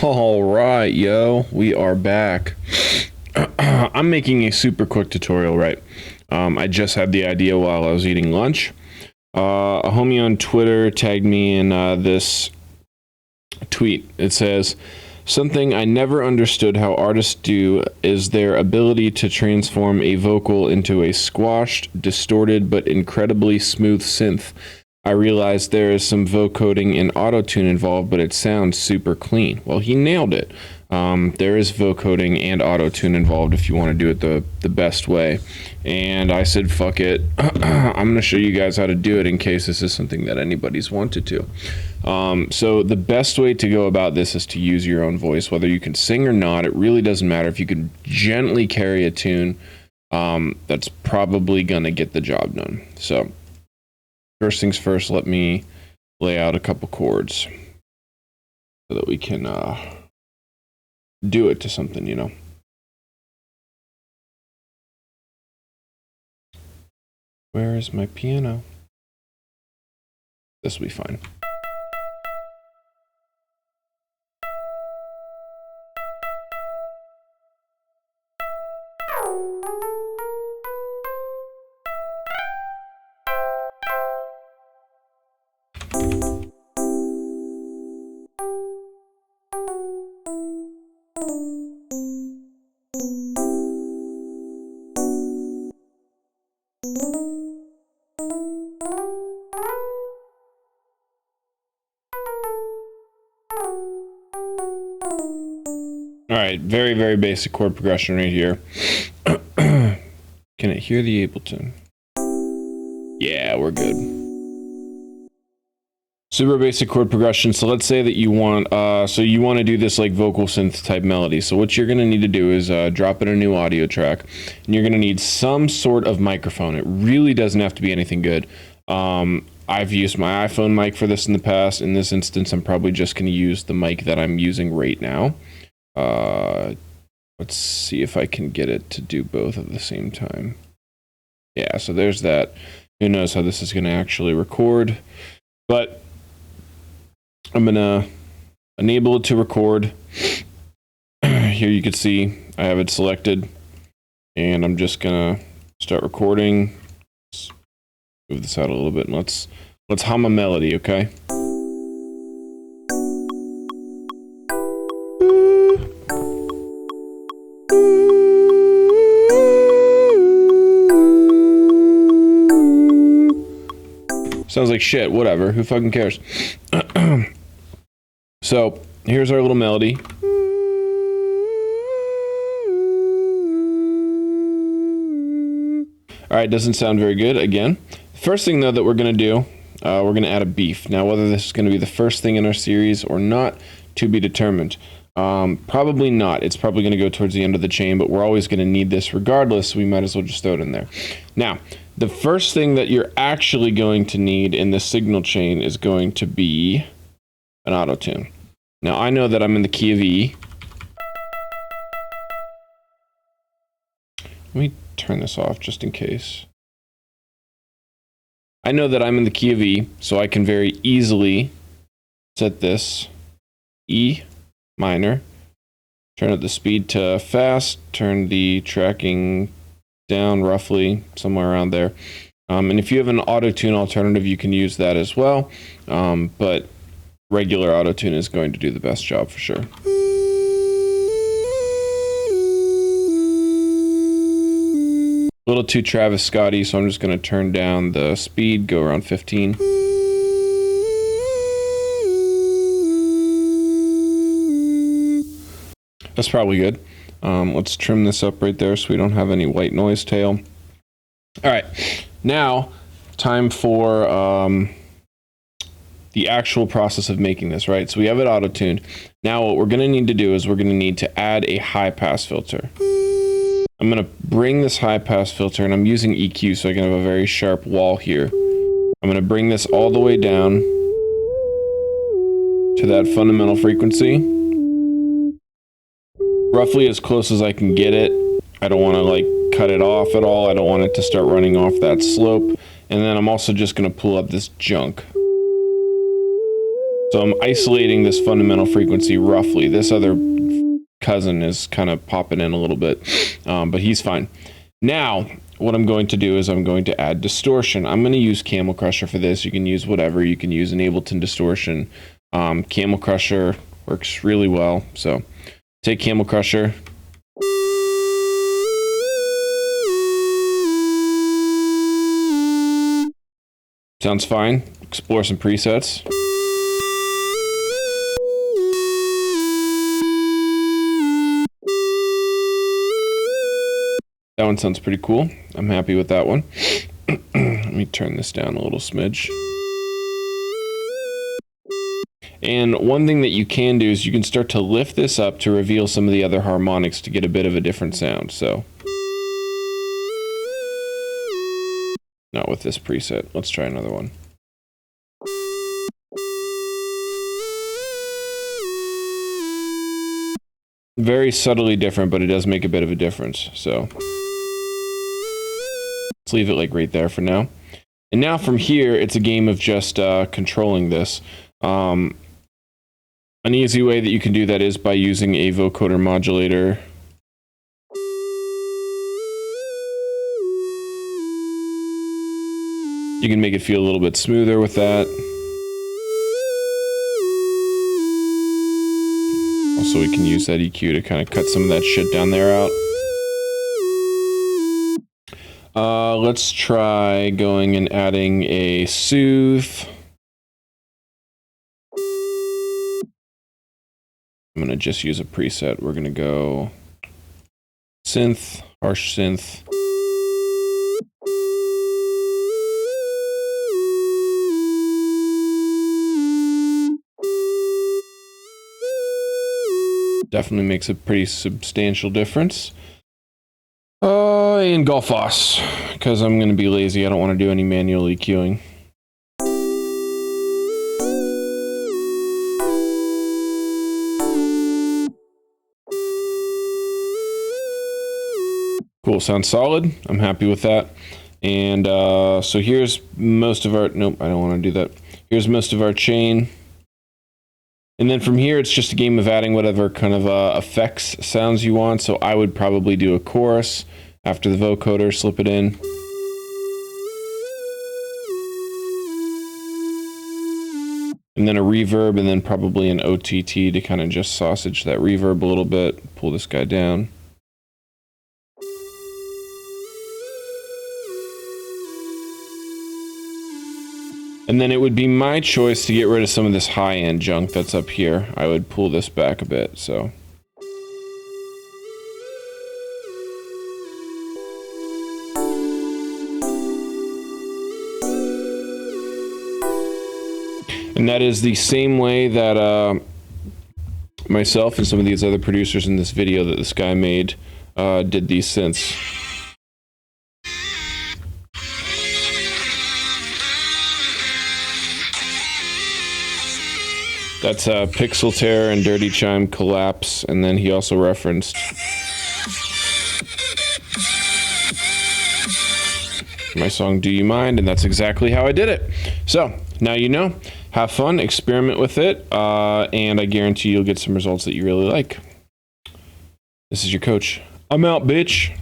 All right, yo, we are back. I'm making a super quick tutorial, right? I just had the idea while I was eating lunch. A homie on Twitter tagged me in this tweet. It says, "Something I never understood how artists do is their ability to transform a vocal into a squashed, distorted, but incredibly smooth synth. I realized there is some vocoding and auto-tune involved, but it sounds super clean." Well, he nailed it. There is vocoding and auto-tune involved if you want to do it the best way. And I said, fuck it. I'm going to show you guys how to do it in case this is something that anybody's wanted to. So the best way to go about this is to use your own voice, whether you can sing or not. It really doesn't matter. If you can gently carry a tune, that's probably going to get the job done. So first things first, let me lay out a couple chords so that we can do it to something, you know. Where is my piano? This will be fine. All right, very, very basic chord progression right here. Can it hear the Ableton? Yeah, we're good. Super basic chord progression. So let's say that you want, to do this like vocal synth type melody. So what you're gonna need to do is drop in a new audio track, and you're gonna need some sort of microphone. It really doesn't have to be anything good. I've used my iPhone mic for this in the past. In this instance, I'm probably just gonna use the mic that I'm using right now. Let's see if I can get it to do both at the same time. Yeah, so there's that. Who knows how this is going to actually record, but I'm going to enable it to record. Here you can see I have it selected, and I'm just going to start recording. Let's move this out a little bit, and let's hum a melody, okay? Sounds like shit, whatever, who fucking cares? So, here's our little melody. Alright, doesn't sound very good, again. First thing, though, that we're going to do, we're going to add a beef. Now, whether this is going to be the first thing in our series or not, to be determined. Probably not. It's probably going to go towards the end of the chain, but we're always going to need this regardless, so we might as well just throw it in there. Now, the first thing that you're actually going to need in the signal chain is going to be an auto-tune. Now, I know that I'm in the key of E. Let me turn this off just in case. I know that I'm in the key of E, so I can very easily set this E minor, turn up the speed to fast, turn the tracking down roughly somewhere around there. And if you have an auto-tune alternative, you can use that as well. But regular auto-tune is going to do the best job for sure. A little too Travis Scotty, so I'm just going to turn down the speed, go around 15. That's probably good. Let's trim this up right there so we don't have any white noise tail. All right, now time for the actual process of making this, right? So we have it auto-tuned. Now what we're going to need to do is we're going to need to add a high-pass filter. I'm going to bring this high-pass filter, and I'm using EQ so I can have a very sharp wall here. I'm going to bring this all the way down to that fundamental frequency. Roughly as close as I can get it. I don't want to like cut it off at all. I don't want it to start running off that slope. And then I'm also just going to pull up this junk. So I'm isolating this fundamental frequency roughly. This other cousin is kind of popping in a little bit, but he's fine. Now, what I'm going to do is I'm going to add distortion. I'm going to use Camel Crusher for this. You can use whatever. You can use an Ableton distortion. Camel Crusher works really well. So take Camel Crusher. Sounds fine. Explore some presets. That one sounds pretty cool. I'm happy with that one. Let me turn this down a little smidge. And one thing that you can do is you can start to lift this up to reveal some of the other harmonics to get a bit of a different sound. So, not with this preset. Let's try another one. Very subtly different, but it does make a bit of a difference. So, let's leave it like right there for now. And now from here, it's a game of just controlling this. An easy way that you can do that is by using a vocoder modulator. You can make it feel a little bit smoother with that. Also, we can use that EQ to kind of cut some of that shit down there out. Let's try going and adding a soothe. I'm going to just use a preset. We're going to go synth, harsh synth. Definitely makes a pretty substantial difference. And Golf Foss, because I'm going to be lazy. I don't want to do any manual EQing. Cool, sounds solid. I'm happy with that. And so here's most of our, nope, I don't want to do that. Here's most of our chain. And then from here, it's just a game of adding whatever kind of effects sounds you want. So I would probably do a chorus after the vocoder, slip it in. And then a reverb, and then probably an OTT to kind of just sausage that reverb a little bit. Pull this guy down. And then it would be my choice to get rid of some of this high-end junk that's up here. I would pull this back a bit, so. And that is the same way that myself and some of these other producers in this video that this guy made did these synths. That's Pixel Tear and Dirty Chime Collapse, and then he also referenced my song Do You Mind, and that's exactly how I did it. So, now you know, have fun, experiment with it, and I guarantee you'll get some results that you really like. This is your coach. I'm out, bitch.